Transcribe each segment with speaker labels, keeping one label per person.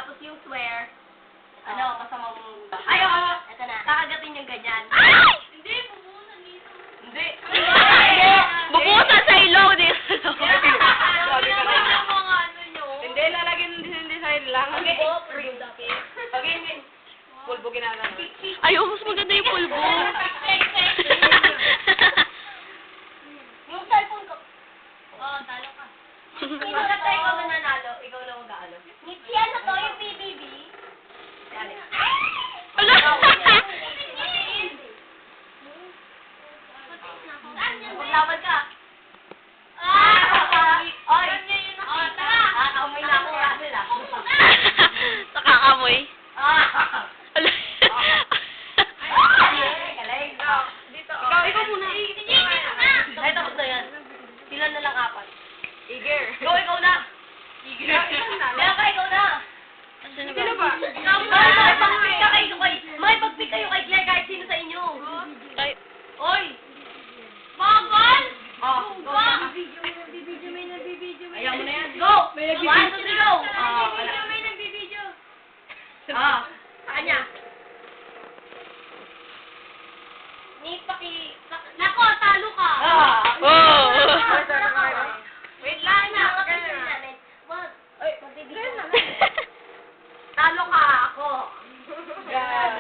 Speaker 1: tapos yung swear. Ano, masamang... Ayun! Ito na. Kakagatin yung ganyan.
Speaker 2: Ay!
Speaker 1: Hindi, bubusan dito. Hindi.
Speaker 2: Bubusan sa ilong din.
Speaker 3: Hindi, lalagyan din design lang.
Speaker 1: Okay.
Speaker 3: Pulbo ginagano.
Speaker 2: Ay, mas maganda yung pulbo.
Speaker 1: Yung cellphone ko. Oo, talo ka. Sino na tayo ikaw mananalo? Ikaw lang mag-aalo. Si ano to, yung PBB? Dali.
Speaker 2: Ala!
Speaker 1: Maglaban ka. Oy! Nakakamoy na ako, Russell ah.
Speaker 2: Nakakamoy. Ala!
Speaker 1: Galing.
Speaker 3: Dito. Ikaw muna.
Speaker 1: Ay, tapos na yan. Sila na lang apat.
Speaker 3: Eager.
Speaker 1: Go, ikaw na. Kaya ka, ikaw na.
Speaker 2: Sino
Speaker 3: Sino ba?
Speaker 1: Makipag-pick kayo kay Claire kahit sino sa inyo.
Speaker 2: Ay,
Speaker 1: Oy! Bakal! Oh, go. Ayaw mo na yan. Go!
Speaker 3: May
Speaker 1: One, two, three, go!
Speaker 3: May nagbibideo.
Speaker 1: Sa kanya. Nako, talo ka!
Speaker 2: oh!
Speaker 1: Wait lang na. Wag. Talo ka ako.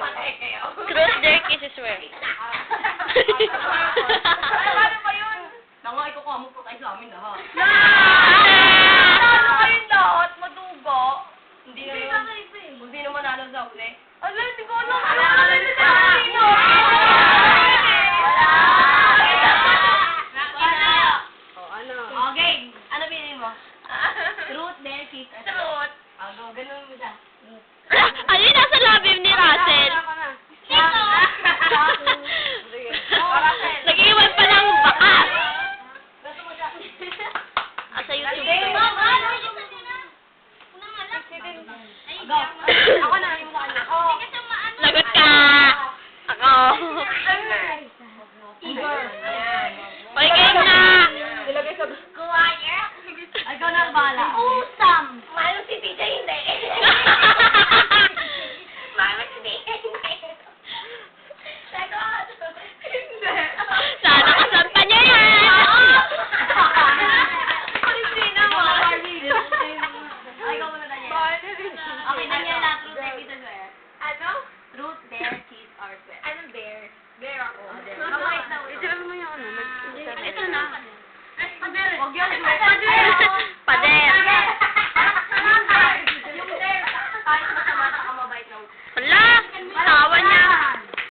Speaker 1: Patay kayo.
Speaker 2: Cross their kisses swear.
Speaker 1: Paano ba yun? Nangay ko mo po kayo sa amin lahat.
Speaker 2: Ah!
Speaker 1: Talo kayong lahat, madugo. Hindi naman alam sa uli. Ala, hindi ko alam. Okay, ano pinili mo? Truth, dare, kiss. Truth. Go, ganun mo siya.
Speaker 2: Ano yung nasa labi ni Russell? Nag-iwan pa ng bakas.
Speaker 1: Gusto mo siya?
Speaker 2: Sa YouTube.
Speaker 1: Go. Ako na, yung sa kanya.
Speaker 2: Lagot ka. Ako.
Speaker 1: Igor. Ayan.
Speaker 2: Okay, game na.
Speaker 3: Ilagay sa...
Speaker 1: Ikaw na ang bahala. Awesome! Mahal si TJ, hindi.